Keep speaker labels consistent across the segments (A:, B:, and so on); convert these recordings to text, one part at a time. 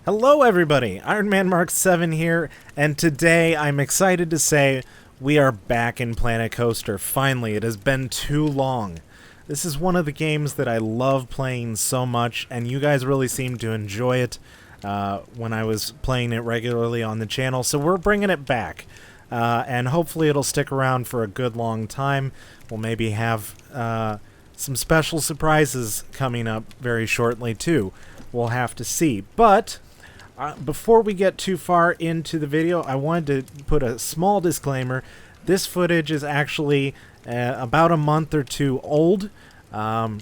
A: Hello everybody, Iron Man Mark 7 here, and today I'm excited to say we are back in Planet Coaster. Finally, it has been too long. This is one of the games that I love playing so much, and you guys really seem to enjoy it when I was playing it regularly on the channel, so we're bringing it back. And hopefully it'll stick around for a good long time. We'll maybe have some special surprises coming up very shortly too. We'll have to see. But before we get too far into the video, I wanted to put a small disclaimer. This footage is actually about a month or two old. Right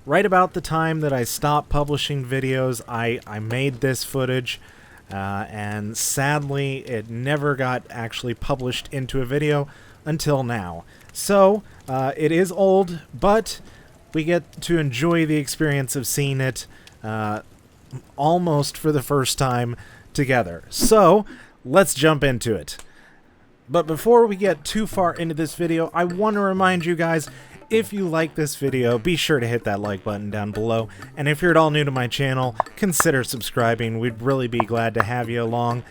A: about the time that I stopped publishing videos, I made this footage, and sadly it never got actually published into a video until now. So it is old, but we get to enjoy the experience of seeing it almost for the first time together. So let's jump into it. But before we get too far into this video, I want to remind you guys, if you like this video, be sure to hit that like button down below. And if you're at all new to my channel, consider subscribing. We'd really be glad to have you along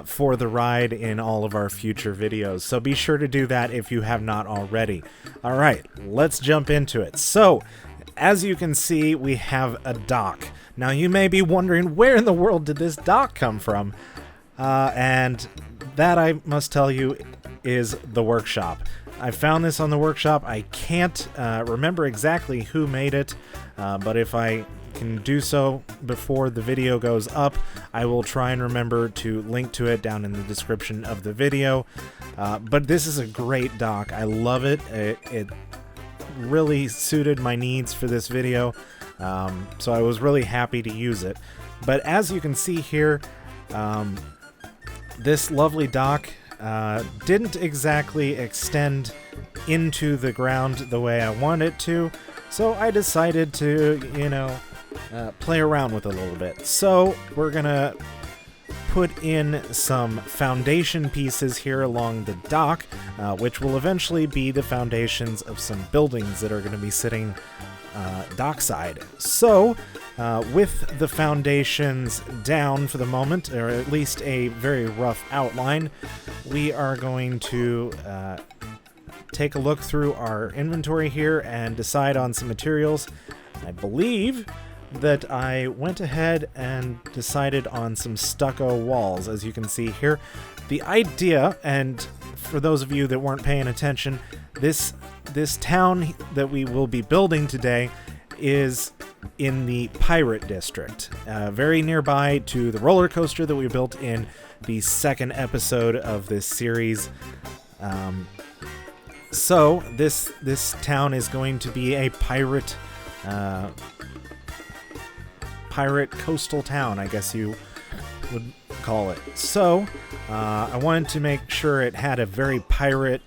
A: for the ride in all of our future videos. So be sure to do that if you have not already. Alright, let's jump into it. So, as you can see, we have a dock. Now you may be wondering, where in the world did this dock come from? And that, I must tell you, is the workshop. I found this on the workshop. I can't remember exactly who made it, but if I can do so before the video goes up, I will try and remember to link to it down in the description of the video. But this is a great dock. I love it. It really suited my needs for this video, so I was really happy to use it. But as you can see here, this lovely dock didn't exactly extend into the ground the way I wanted it to, so I decided to, play around with it a little bit. So we're gonna put in some foundation pieces here along the dock, which will eventually be the foundations of some buildings that are going to be sitting dockside. So with the foundations down for the moment, or at least a very rough outline, we are going to take a look through our inventory here and decide on some materials. I believe that I went ahead and decided on some stucco walls, as you can see here. The idea, and for those of you that weren't paying attention, this town that we will be building today is in the Pirate District, very nearby to the roller coaster that we built in the second episode of this series. So this town is going to be a pirate coastal town, I guess you would call it. So I wanted to make sure it had a very pirate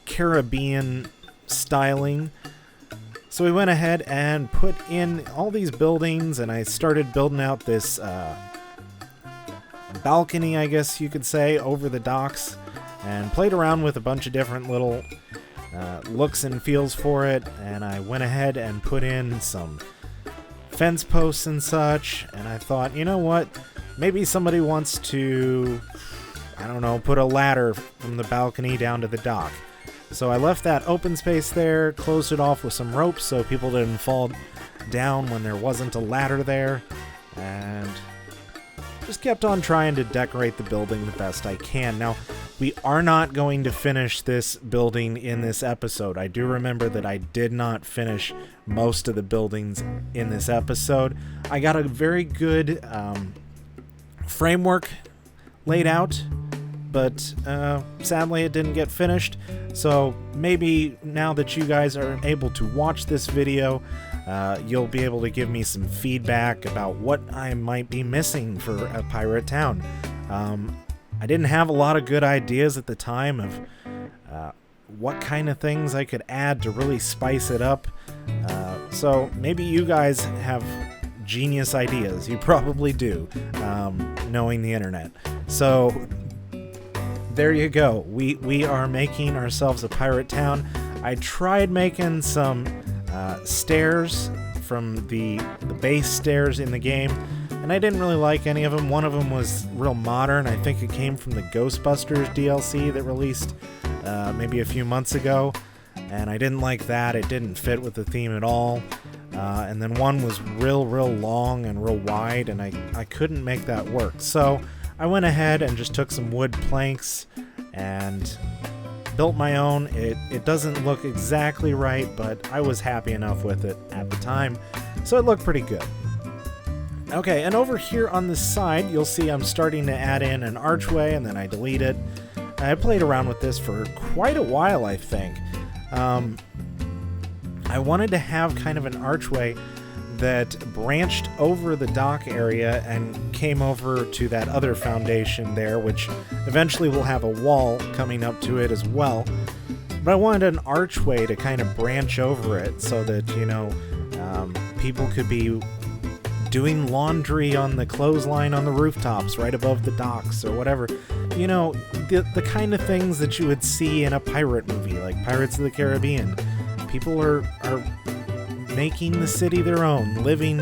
A: Caribbean styling. So we went ahead and put in all these buildings, and I started building out this balcony, I guess you could say, over the docks, and played around with a bunch of different little looks and feels for it. And I went ahead and put in some fence posts and such, and I thought, you know what, maybe somebody wants to, I don't know, put a ladder from the balcony down to the dock. So I left that open space there, closed it off with some ropes so people didn't fall down when there wasn't a ladder there, and just kept on trying to decorate the building the best I can. Now, we are not going to finish this building in this episode. I do remember that I did not finish most of the buildings in this episode. I got a very good framework laid out, but sadly it didn't get finished. So maybe now that you guys are able to watch this video, you'll be able to give me some feedback about what I might be missing for a pirate town. I didn't have a lot of good ideas at the time of what kind of things I could add to really spice it up. So maybe you guys have genius ideas. You probably do, knowing the internet. So there you go. We are making ourselves a pirate town. I tried making some stairs from the base stairs in the game, and I didn't really like any of them. One of them was real modern. I think it came from the Ghostbusters DLC that released maybe a few months ago, and I didn't like that. It didn't fit with the theme at all. And then one was real long and real wide, and I couldn't make that work. So I went ahead and just took some wood planks and built my own. It doesn't look exactly right, but I was happy enough with it at the time, so it looked pretty good. Okay, and over here on the side, you'll see I'm starting to add in an archway, and then I delete it. I played around with this for quite a while, I think. I wanted to have kind of an archway that branched over the dock area and came over to that other foundation there, which eventually will have a wall coming up to it as well. But I wanted an archway to kind of branch over it so that, people could be doing laundry on the clothesline on the rooftops right above the docks or whatever. The kind of things that you would see in a pirate movie, like Pirates of the Caribbean. People are making the city their own, living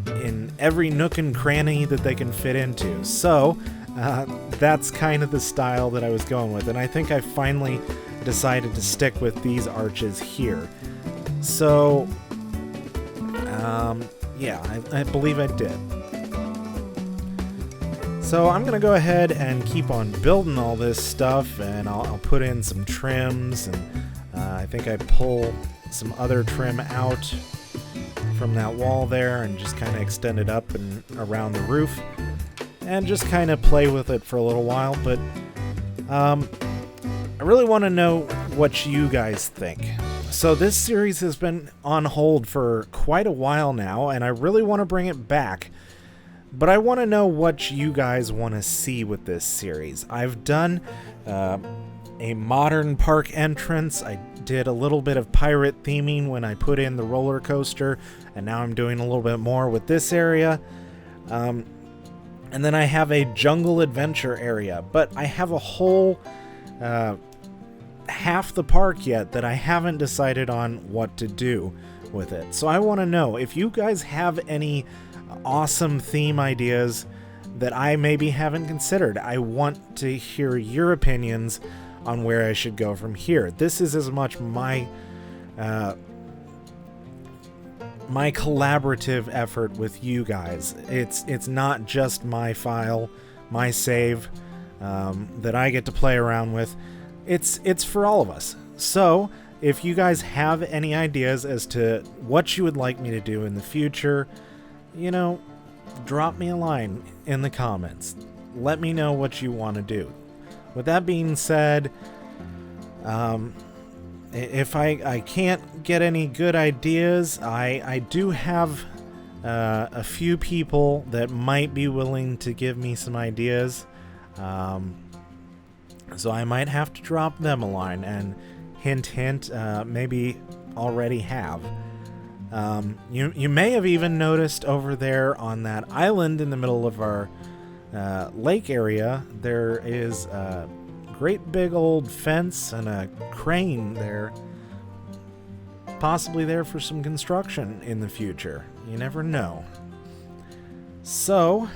A: in every nook and cranny that they can fit into. So that's kind of the style that I was going with, and I think I finally decided to stick with these arches here. So, I believe I did. So I'm going to go ahead and keep on building all this stuff, and I'll put in some trims, and I think I pull some other trim out from that wall there and just kind of extend it up and around the roof and just kind of play with it for a little while. But I really want to know what you guys think. So this series has been on hold for quite a while now, and I really want to bring it back. But I want to know what you guys want to see with this series. I've done a modern park entrance. I did a little bit of pirate theming when I put in the roller coaster, and now I'm doing a little bit more with this area. And then I have a jungle adventure area, but I have a whole half the park yet that I haven't decided on what to do with it. So I want to know if you guys have any awesome theme ideas that I maybe haven't considered. I want to hear your opinions on where I should go from here. This is as much my collaborative effort with you guys. It's not just my file, my save that I get to play around with. It's for all of us. So if you guys have any ideas as to what you would like me to do in the future, drop me a line in the comments. Let me know what you want to do. With that being said, if I can't get any good ideas, I do have a few people that might be willing to give me some ideas. So I might have to drop them a line, and hint, maybe already have. You may have even noticed over there on that island in the middle of our lake area, there is a great big old fence and a crane there, possibly there for some construction in the future. You never know. So,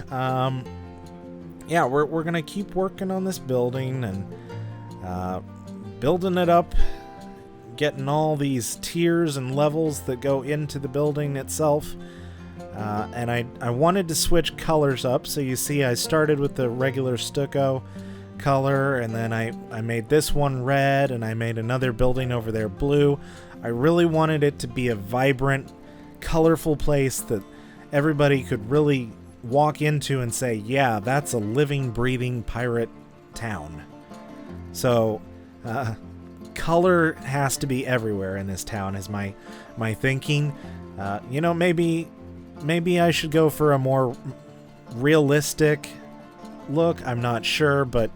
A: we're gonna keep working on this building and building it up, getting all these tiers and levels that go into the building itself. And I wanted to switch colors up. So you see I started with the regular stucco color, and then I made this one red, and I made another building over there blue. I really wanted it to be a vibrant, colorful place that everybody could really walk into and say, yeah, that's a living, breathing pirate town. So color has to be everywhere in this town is my thinking. Maybe I should go for a more realistic look. I'm not sure, but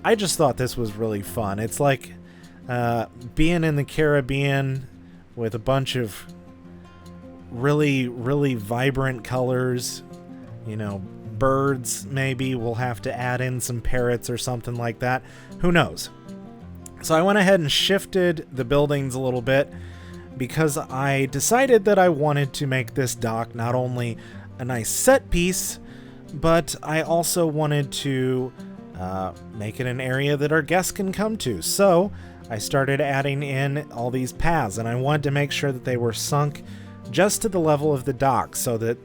A: I just thought this was really fun. It's like being in the Caribbean with a bunch of really, really vibrant colors. Birds, maybe we'll have to add in some parrots or something like that. Who knows? So I went ahead and shifted the buildings a little bit because I decided that I wanted to make this dock not only a nice set piece, but I also wanted to make it an area that our guests can come to. So I started adding in all these paths, and I wanted to make sure that they were sunk just to the level of the dock so that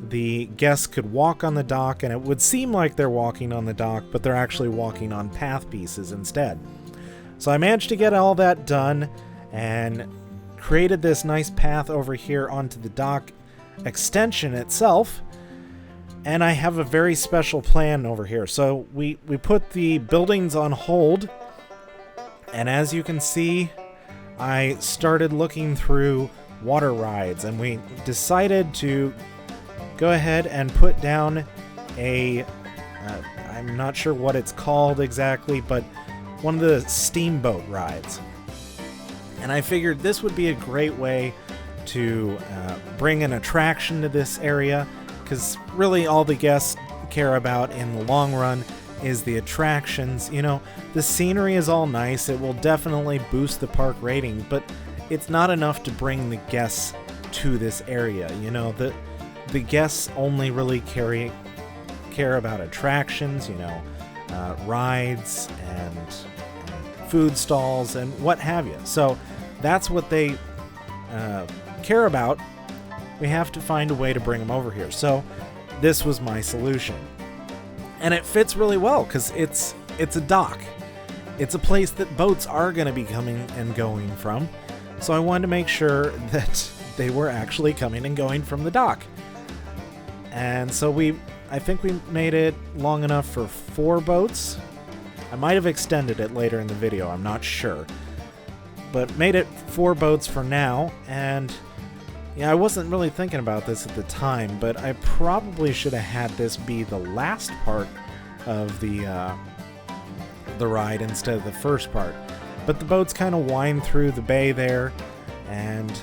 A: the guests could walk on the dock, and it would seem like they're walking on the dock, but they're actually walking on path pieces instead. So I managed to get all that done and created this nice path over here onto the dock extension itself. And I have a very special plan over here. So we put the buildings on hold, and as you can see, I started looking through water rides, and we decided to go ahead and put down a I'm not sure what it's called exactly, but one of the steamboat rides. And I figured this would be a great way to bring an attraction to this area, because really all the guests care about in the long run is the attractions. You know, the scenery is all nice, it will definitely boost the park rating, but it's not enough to bring the guests to this area. You know, the guests only really care about attractions, you know, rides and food stalls and what have you. So that's what they care about. We have to find a way to bring them over here. So this was my solution. And it fits really well because it's a dock. It's a place that boats are going to be coming and going from. So I wanted to make sure that they were actually coming and going from the dock. And so I think we made it long enough for 4 boats. I might have extended it later in the video, I'm not sure. But made it 4 boats for now, and yeah, I wasn't really thinking about this at the time, but I probably should have had this be the last part of the ride instead of the first part. But the boats kind of wind through the bay there and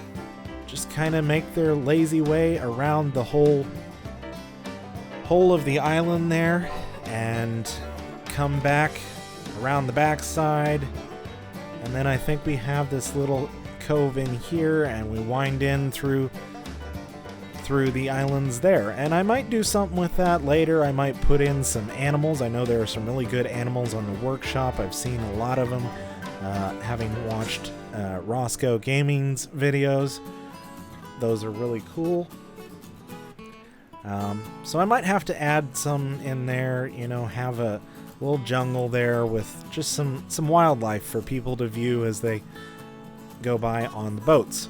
A: just kind of make their lazy way around the whole of the island there and come back around the backside. And then I think we have this little cove in here, and we wind in through the islands there. And I might do something with that later. I might put in some animals. I know there are some really good animals on the workshop. I've seen a lot of them, having watched Roscoe Gaming's videos. Those are really cool. So I might have to add some in there, you know, have a little jungle there with just some wildlife for people to view as they go by on the boats.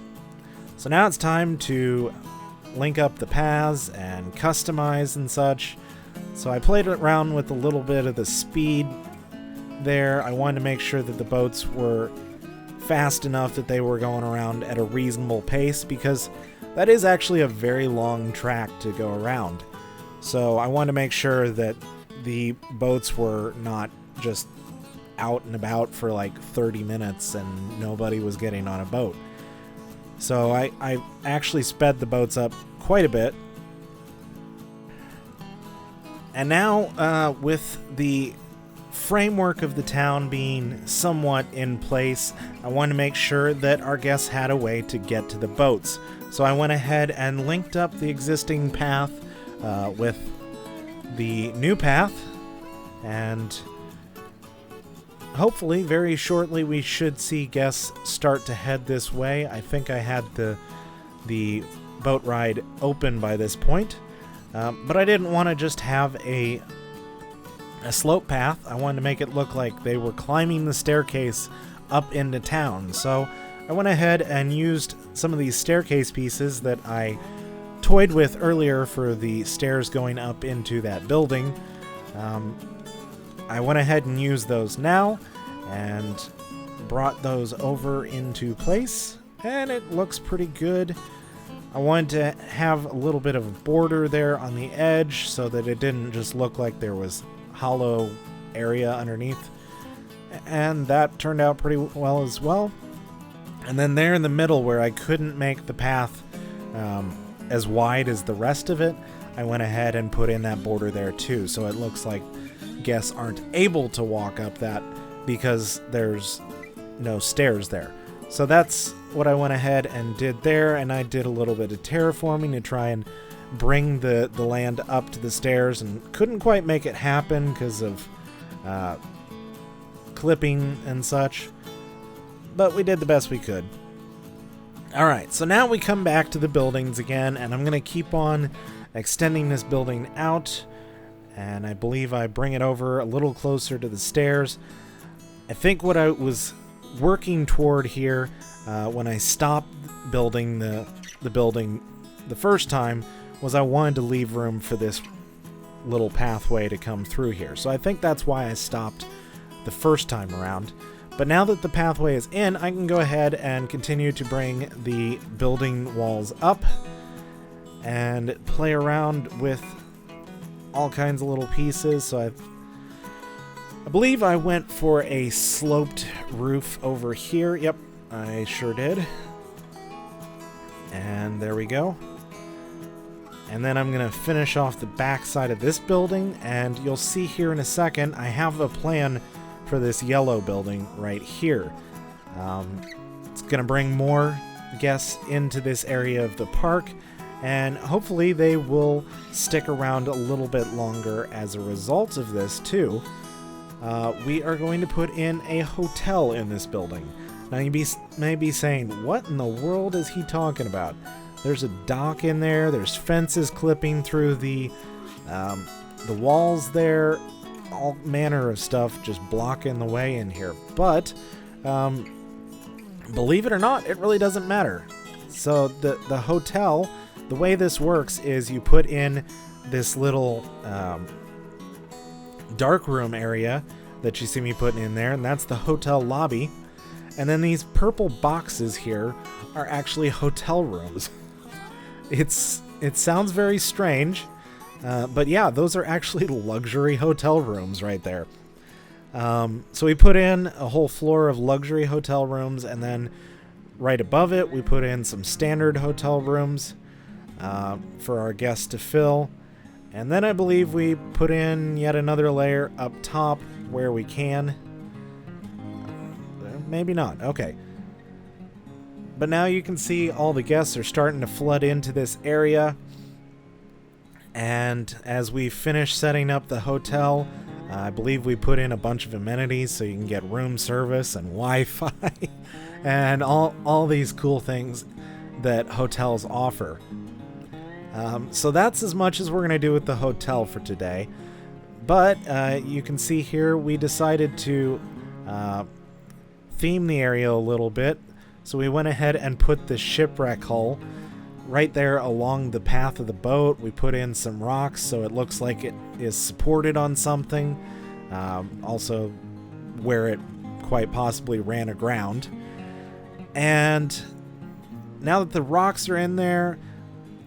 A: So now it's time to link up the paths and customize and such. So I played around with a little bit of the speed there. I wanted to make sure that the boats were fast enough that they were going around at a reasonable pace, because that is actually a very long track to go around. So I wanted to make sure that the boats were not just out and about for like 30 minutes and nobody was getting on a boat. So I actually sped the boats up quite a bit. And now with the framework of the town being somewhat in place, I wanted to make sure that our guests had a way to get to the boats. So I went ahead and linked up the existing path with the new path, and hopefully very shortly we should see guests start to head this way. I think I had the boat ride open by this point, but I didn't want to just have a slope path. I wanted to make it look like they were climbing the staircase up into town. So I went ahead and used some of these staircase pieces that I toyed with earlier for the stairs going up into that building. I went ahead and used those now and brought those over into place, and it looks pretty good. I wanted to have a little bit of a border there on the edge so that it didn't just look like there was hollow area underneath, and that turned out pretty well as well. And then there in the middle, where I couldn't make the path as wide as the rest of it, I went ahead and put in that border there too, so it looks like guests aren't able to walk up that because there's no stairs there. So that's what I went ahead and did there, and I did a little bit of terraforming to try and bring the land up to the stairs and couldn't quite make it happen because of clipping and such. But we did the best we could. Alright, so now we come back to the buildings again, and I'm going to keep on extending this building out, and I believe I bring it over a little closer to the stairs. I think what I was working toward here when I stopped building the building the first time was I wanted to leave room for this little pathway to come through here. So I think that's why I stopped the first time around. But now that the pathway is in, I can go ahead and continue to bring the building walls up and play around with all kinds of little pieces. So I believe I went for a sloped roof over here. Yep, I sure did. And there we go. And then I'm going to finish off the back side of this building, and you'll see here in a second I have a plan for this yellow building right here. It's going to bring more guests into this area of the park, and hopefully they will stick around a little bit longer as a result of this too. We are going to put in a hotel in this building. Now you may be saying, what in the world is he talking about? There's a dock in there, there's fences clipping through the walls there, all manner of stuff just blocking the way in here. But believe it or not, it really doesn't matter. So the hotel, the way this works is you put in this little dark room area that you see me putting in there, and that's the hotel lobby. And then these purple boxes here are actually hotel rooms. It sounds very strange, but yeah, those are actually luxury hotel rooms right there. So we put in a whole floor of luxury hotel rooms, and then right above it we put in some standard hotel rooms for our guests to fill. And then I believe we put in yet another layer up top where we can. Maybe not. Okay. But now you can see all the guests are starting to flood into this area. And as we finish setting up the hotel, I believe we put in a bunch of amenities so you can get room service and Wi-Fi and all these cool things that hotels offer. So that's as much as we're going to do with the hotel for today. But you can see here we decided to theme the area a little bit. So we went ahead and put the shipwreck hull right there along the path of the boat. We put in some rocks so it looks like it is supported on something. Also where it quite possibly ran aground. And now that the rocks are in there,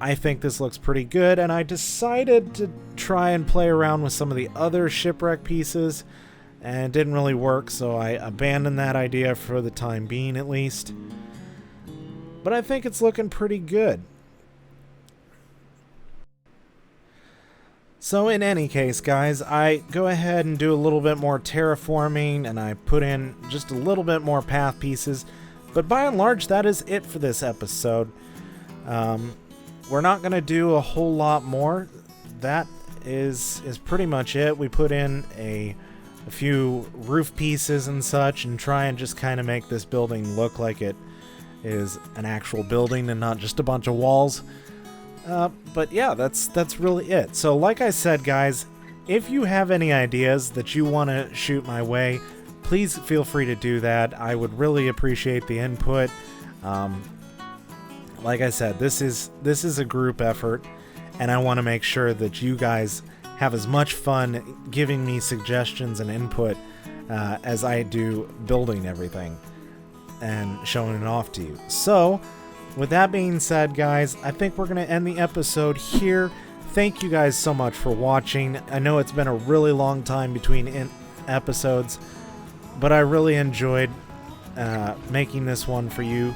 A: I think this looks pretty good, and I decided to try and play around with some of the other shipwreck pieces, and it didn't really work, so I abandoned that idea for the time being at least. But I think it's looking pretty good. So in any case, guys, I go ahead and do a little bit more terraforming, and I put in just a little bit more path pieces, but by and large that is it for this episode. We're not going to do a whole lot more. That is pretty much it. We put in a few roof pieces and such and try and just kind of make this building look like it is an actual building and not just a bunch of walls. But yeah, that's really it. So like I said, guys, if you have any ideas that you want to shoot my way, please feel free to do that. I would really appreciate the input. Like I said, this is a group effort, and I want to make sure that you guys have as much fun giving me suggestions and input as I do building everything and showing it off to you. So, with that being said, guys, I think we're going to end the episode here. Thank you guys so much for watching. I know it's been a really long time between episodes, but I really enjoyed making this one for you.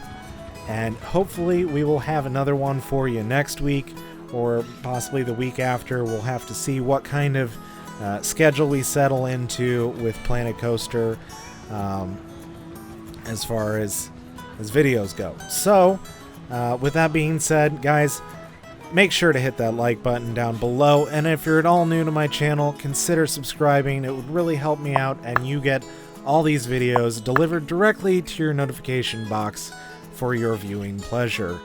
A: And hopefully we will have another one for you next week or possibly the week after. We'll have to see what kind of schedule we settle into with Planet Coaster as far as videos go. So with that being said, guys, make sure to hit that like button down below, and if you're at all new to my channel, consider subscribing. It would really help me out, and you get all these videos delivered directly to your notification box for your viewing pleasure.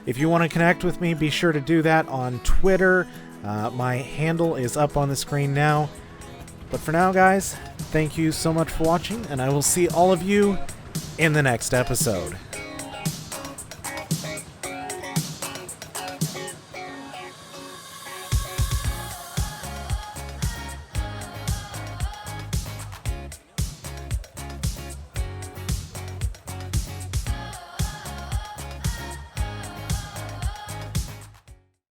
A: If you want to connect with me, be sure to do that on Twitter. My handle is up on the screen now. But for now, guys, thank you so much for watching, and I will see all of you in the next episode.